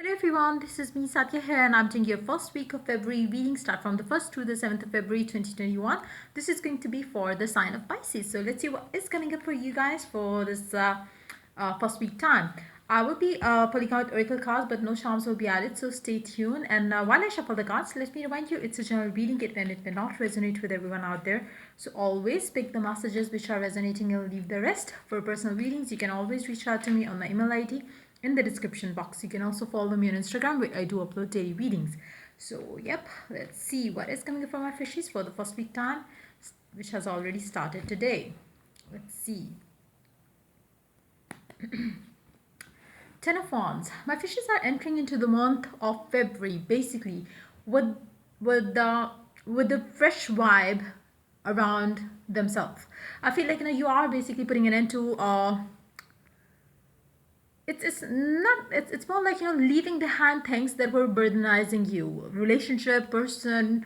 Hello everyone, this is me Satya here and I'm doing your first week of February reading start from the 1st to the 7th of February 2021. This is going to be for the sign of Pisces. So let's see what is coming up for you guys for this first week time. I will be pulling out oracle cards but no charms will be added, so stay tuned. And while I shuffle the cards, let me remind you it's a general reading and it may not resonate with everyone out there. So always pick the messages which are resonating and leave the rest. For personal readings, you can always reach out to me on my email ID in the description box. You can also follow me on Instagram where I do upload daily readings. So yep, let's see what is coming up from my fishies for the first week time, which has already started today. Let's see. Ten of Wands. My fishes are entering into the month of February basically with with the with the fresh vibe around themselves. I feel like you are basically putting an end to it's more like leaving behind things that were burdenizing you, relationship, person,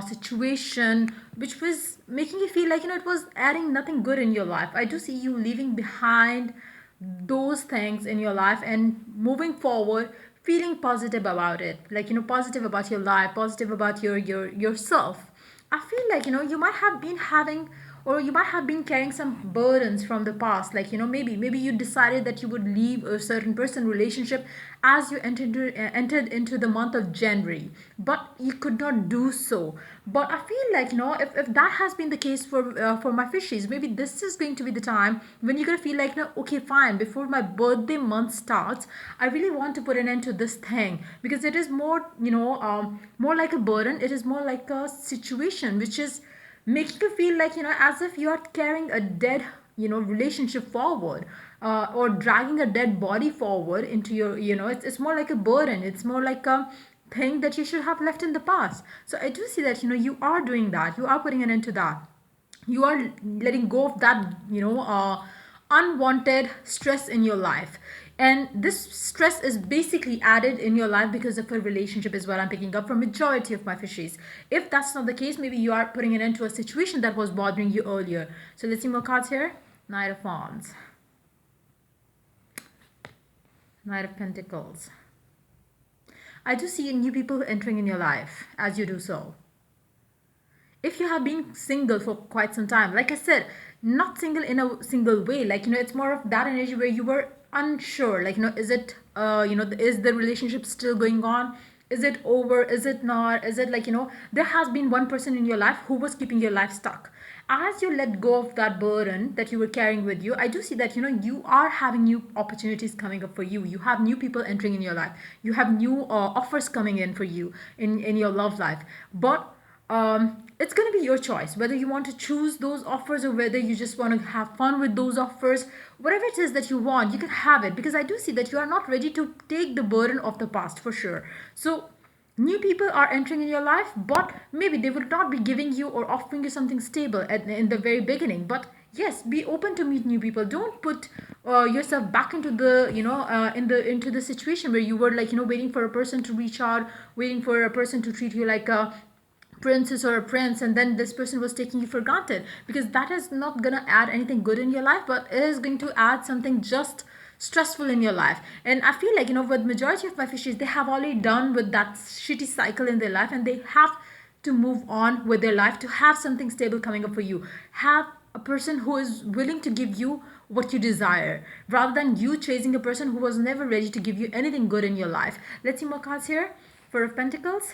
situation, which was making you feel like it was adding nothing good in your life. I do see you leaving behind those things in your life and moving forward feeling positive about it, like positive about your life, positive about yourself. I feel like you might have been having, or you might have been carrying some burdens from the past, like maybe you decided that you would leave a certain person relationship as you entered into the month of January, but you could not do so. But I feel like if that has been the case for my fishies, maybe this is going to be the time when you're gonna feel like no, okay, fine, before my birthday month starts, I really want to put an end to this thing, because it is more more like a burden. It is more like a situation which is makes you feel like as if you are carrying a dead relationship forward, or dragging a dead body forward into your it's more like a burden. It's more like a thing that you should have left in the past. So I do see that you are doing that. You are putting an end to that. You are letting go of that unwanted stress in your life. And this stress is basically added in your life because of a relationship, is what I'm picking up from majority of my fishies. If that's not the case, maybe you are putting an end to a situation that was bothering you earlier. So let's see more cards here. Knight of Wands, Knight of Pentacles. I do see new people entering in your life as you do so. If you have been single for quite some time, like I said, not single in a single way, like it's more of that energy where you were unsure, like is it is the relationship still going on, is it over, is it not, is it like there has been one person in your life who was keeping your life stuck. As you let go of that burden that you were carrying with you, I do see that you are having new opportunities coming up for you. You have new people entering in your life. You have new offers coming in for you in your love life. But it's going to be your choice whether you want to choose those offers or whether you just want to have fun with those offers. Whatever it is that you want, you can have it, because I do see that you are not ready to take the burden of the past for sure. So new people are entering in your life, but maybe they will not be giving you or offering you something stable in the very beginning. But yes, be open to meet new people. Don't put yourself back into the into the situation where you were like waiting for a person to reach out, waiting for a person to treat you like a princess or a prince, and then this person was taking you for granted, because that is not gonna add anything good in your life, but it is going to add something just stressful in your life. And I feel like with majority of my fishes, they have already done with that shitty cycle in their life, and they have to move on with their life to have something stable coming up for you. Have a person who is willing to give you what you desire, rather than you chasing a person who was never ready to give you anything good in your life. Let's see more cards here. Four of Pentacles,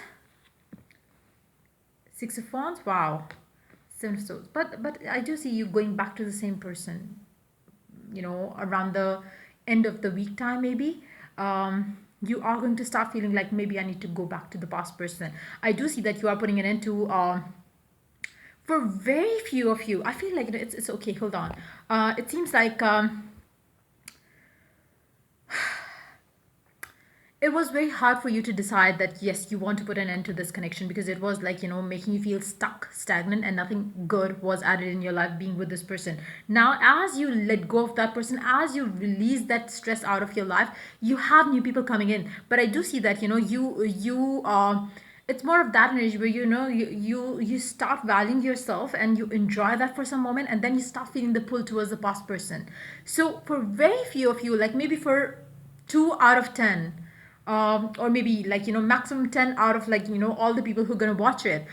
Six of Wands. Wow. Seven of Swords. But I do see you going back to the same person, around the end of the week time maybe. You are going to start feeling like maybe I need to go back to the past person. I do see that you are putting an end to for very few of you. I feel like it's okay. Hold on. It seems like it was very hard for you to decide that yes, you want to put an end to this connection, because it was like making you feel stuck, stagnant, and nothing good was added in your life being with this person. Now as you let go of that person, as you release that stress out of your life, you have new people coming in. But I do see that you it's more of that energy where you start valuing yourself and you enjoy that for some moment, and then you start feeling the pull towards the past person. So for very few of you, like maybe for 2 out of 10, or maybe like, maximum 10 out of like, all the people who are going to watch it.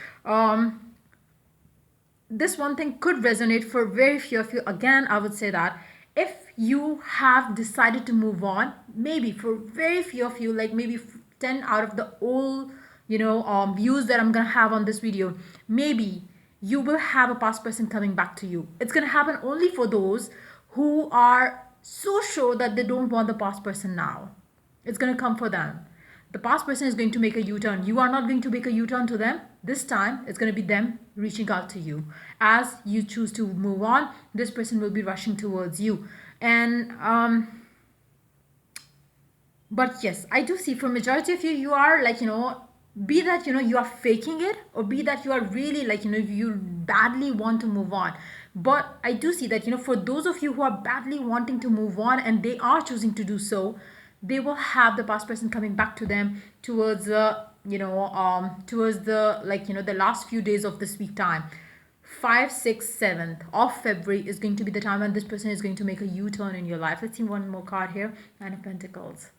This one thing could resonate for very few of you. Again, I would say that if you have decided to move on, maybe for very few of you, like maybe 10 out of the all views that I'm gonna have on this video, maybe you will have a past person coming back to you. It's gonna happen only for those who are so sure that they don't want the past person now. It's going to come for them. The past person is going to make a U-turn. You are not going to make a U-turn to them. This time, it's going to be them reaching out to you. As you choose to move on, this person will be rushing towards you. And but yes, I do see for majority of you, you are like, be that, you are faking it, or be that you are really like, you badly want to move on. But I do see that, for those of you who are badly wanting to move on and they are choosing to do so, they will have the past person coming back to them towards the, towards the, like, the last few days of this week time. 5th, 6th, 7th of February is going to be the time when this person is going to make a U-turn in your life. Let's see one more card here. Nine of Pentacles.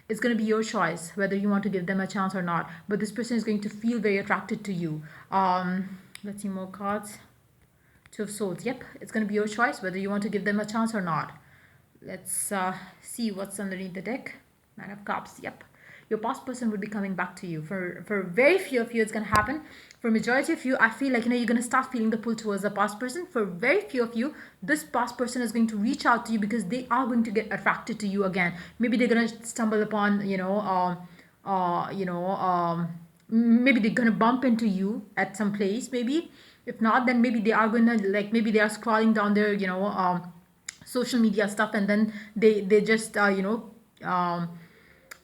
It's going to be your choice whether you want to give them a chance or not. But this person is going to feel very attracted to you. Let's see more cards. Two of Swords. Yep, it's going to be your choice whether you want to give them a chance or not. Let's see what's underneath the deck. Nine of Cups. Yep. Your past person would be coming back to you. For very few of you, it's going to happen. For majority of you, I feel like, you're going to start feeling the pull towards the past person. For very few of you, this past person is going to reach out to you because they are going to get attracted to you again. Maybe they're going to stumble upon, maybe they're going to bump into you at some place, maybe. If not, then maybe they are going to, like, maybe they are scrolling down their, social media stuff, and then they just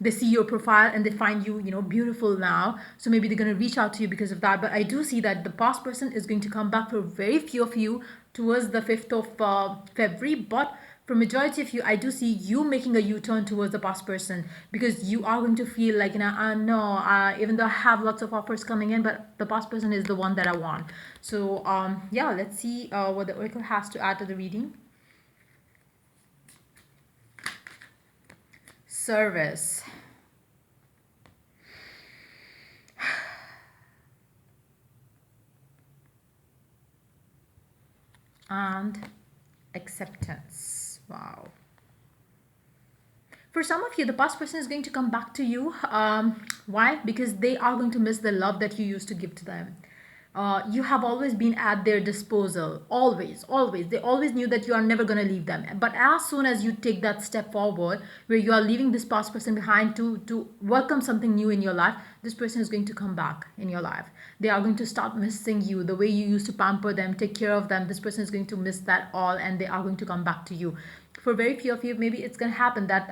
they see your profile and they find you beautiful now, so maybe they're going to reach out to you because of that. But I do see that the past person is going to come back for very few of you towards the 5th of February. But for majority of you, I do see you making a U-turn towards the past person, because you are going to feel like, no, even though I have lots of offers coming in, but the past person is the one that I want. So yeah, let's see what the oracle has to add to the reading. Service. And acceptance. Wow. For some of you, the past person is going to come back to you. Why? Because they are going to miss the love that you used to give to them. You have always been at their disposal. Always, always. They always knew that you are never going to leave them. But as soon as you take that step forward, where you are leaving this past person behind to welcome something new in your life, this person is going to come back in your life. They are going to start missing you, the way you used to pamper them, take care of them. This person is going to miss that all, and they are going to come back to you. For very few of you, maybe it's going to happen that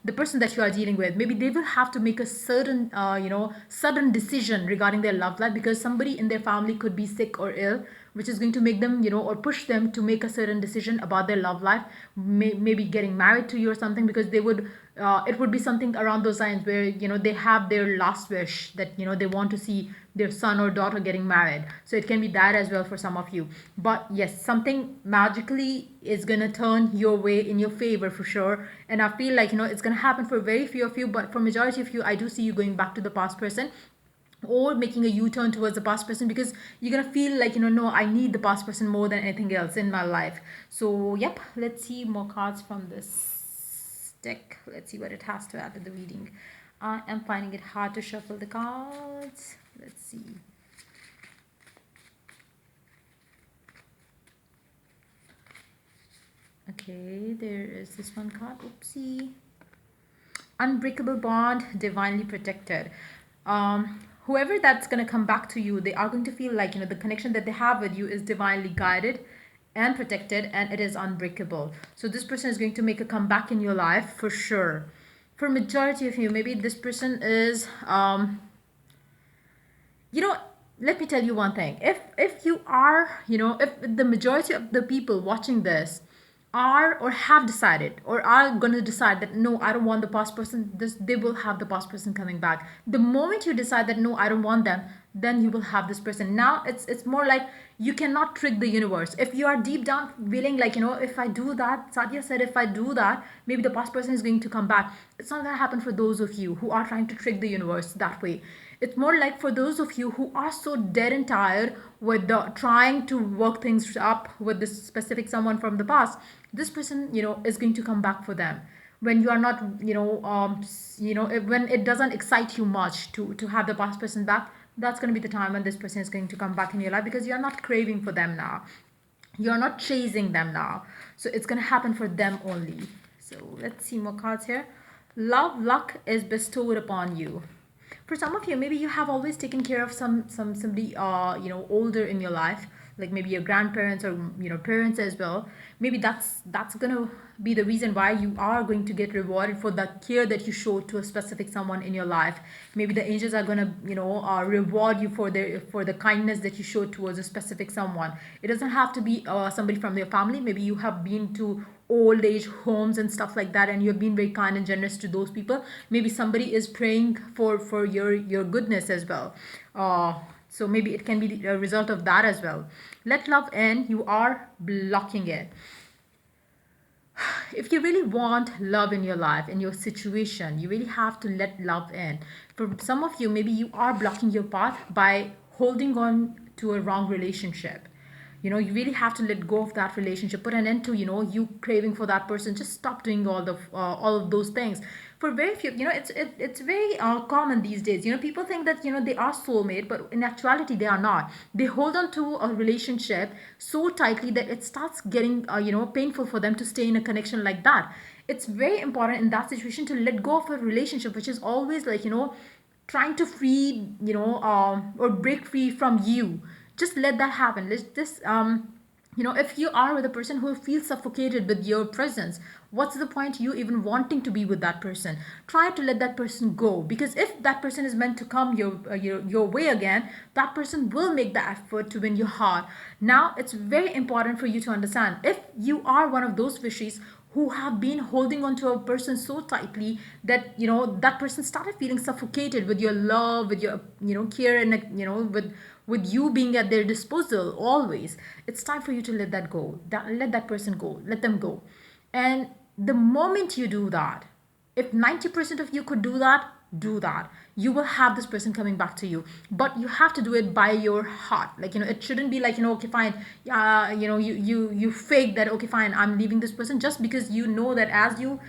the person that you are dealing with, maybe they will have to make a certain sudden decision regarding their love life, because somebody in their family could be sick or ill, which is going to make them or push them to make a certain decision about their love life, maybe getting married to you or something, because they would it would be something around those lines where they have their last wish that they want to see their son or daughter getting married. So it can be that as well for some of you. But yes, something magically is gonna turn your way in your favor for sure. And I feel like it's gonna happen for very few of you, but for majority of you, I do see you going back to the past person, or making a U-turn towards the past person, because you're gonna feel like no, I need the past person more than anything else in my life. So yep, let's see more cards from this deck. Let's see what it has to add to the reading. I am finding it hard to shuffle the cards. Let's see. Okay, there is this one card. Oopsie. Unbreakable bond, divinely protected. Whoever that's going to come back to you, they are going to feel like the connection that they have with you is divinely guided and protected, and it is unbreakable. So this person is going to make a comeback in your life for sure. For majority of you, maybe this person is let me tell you one thing. If you are if the majority of the people watching this are or have decided or are going to decide that no, I don't want the past person, they will have the past person coming back. The moment you decide that no, I don't want them, then you will have this person. Now it's more like you cannot trick the universe. If you are deep down feeling like, if I do that, Satya said, if I do that, maybe the past person is going to come back. It's not going to happen for those of you who are trying to trick the universe that way. It's more like for those of you who are so dead and tired with trying to work things up with this specific someone from the past. This person, is going to come back for them when you are not, when it doesn't excite you much to have the past person back. That's going to be the time when this person is going to come back in your life, because you're not craving for them now, you're not chasing them now. So it's going to happen for them only. So let's see more cards here. Love luck is bestowed upon you. For some of you, maybe you have always taken care of somebody older in your life, like maybe your grandparents, or parents as well. Maybe that's gonna be the reason why you are going to get rewarded for the care that you showed to a specific someone in your life. Maybe the angels are gonna reward you for the kindness that you showed towards a specific someone. It doesn't have to be somebody from your family. Maybe you have been to old age homes and stuff like that, and you've been very kind and generous to those people. Maybe somebody is praying for your goodness as well. So maybe it can be a result of that as well. Let love in, you are blocking it. If you really want love in your life, in your situation, you really have to let love in. For some of you, maybe you are blocking your path by holding on to a wrong relationship. You really have to let go of that relationship, put an end to you craving for that person. Just stop doing all of those things. For very few, it's very common these days. People think that they are soulmate, but in actuality they are not. They hold on to a relationship so tightly that it starts getting painful for them to stay in a connection like that. It's very important in that situation to let go of a relationship which is always like trying to free or break free from you. Just let that happen. Let's just if you are with a person who feels suffocated with your presence, what's the point you even wanting to be with that person? Try to let that person go, because if that person is meant to come your way again, that person will make the effort to win your heart. Now it's very important for you to understand, if you are one of those fishes who have been holding on to a person so tightly that that person started feeling suffocated with your love, with your care, and with you being at their disposal always. It's time for you to let that go. Let that person go. Let them go. And the moment you do that, if 90% of you could do that, do that. You will have this person coming back to you, but you have to do it by your heart. Like it shouldn't be like okay, fine, you fake that, okay, fine, I'm leaving this person, just because you know that as you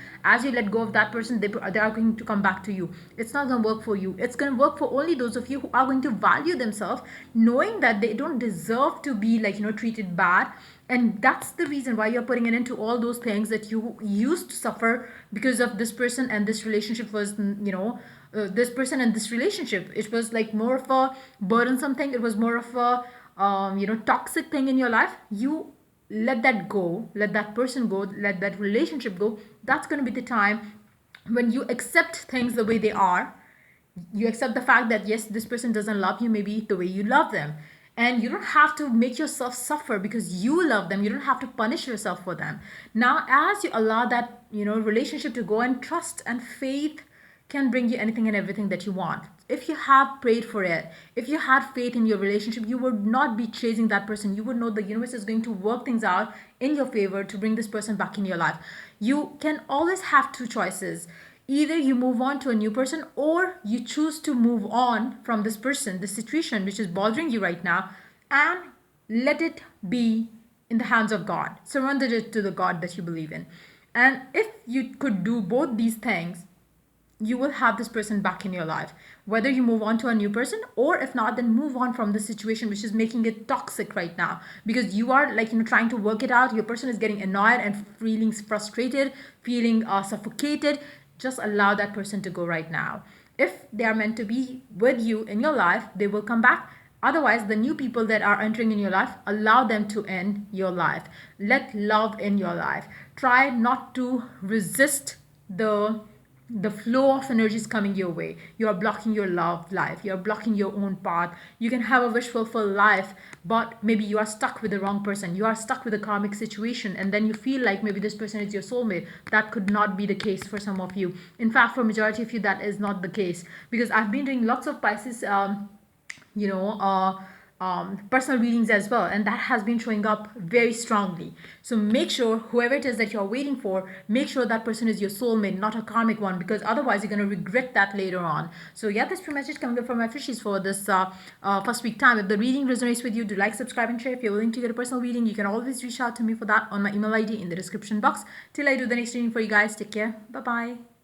let go of that person, they are going to come back to you. It's not going to work for you. It's going to work for only those of you who are going to value themselves, knowing that they don't deserve to be like treated bad. And that's the reason why you're putting it into all those things that you used to suffer because of this person and this relationship was this person and this relationship. It was like more of a burdensome thing. It was more of a toxic thing in your life. You let that go, let that person go, let that relationship go. That's going to be the time when you accept things the way they are. You accept the fact that yes, this person doesn't love you maybe the way you love them, and you don't have to make yourself suffer because you love them. You don't have to punish yourself for them. Now as you allow that relationship to go, and trust and faith can bring you anything and everything that you want. If you have prayed for it, if you had faith in your relationship, you would not be chasing that person. You would know the universe is going to work things out in your favor to bring this person back in your life. You can always have two choices. Either you move on to a new person, or you choose to move on from this person, this situation which is bothering you right now, and let it be in the hands of God. Surrender it to the God that you believe in. And if you could do both these things, you will have this person back in your life, whether you move on to a new person, or if not, then move on from the situation which is making it toxic right now, because you are like trying to work it out. Your person is getting annoyed and feeling frustrated, feeling suffocated. Just allow that person to go right now. If they are meant to be with you in your life, they will come back. Otherwise, the new people that are entering in your life, allow them to end your life. Let love in your life. Try not to resist the flow of energies coming your way. You are blocking your love life. You are blocking your own path. You can have a wish fulfilled life, but maybe you are stuck with the wrong person. You are stuck with a karmic situation, and then you feel like maybe this person is your soulmate. That could not be the case for some of you. In fact, for majority of you, that is not the case, because I've been doing lots of Pisces you know uh, personal readings as well, and that has been showing up very strongly. So make sure whoever it is that you're waiting for, make sure that person is your soulmate, not a karmic one, because otherwise you're going to regret that later on. So yeah, that's pretty much it coming up from my fishies for this first week time. If the reading resonates with you, do like, subscribe, and share. If you're willing to get a personal reading, you can always reach out to me for that on my email ID in the description box. Till I do the next reading for you guys, take care. Bye bye.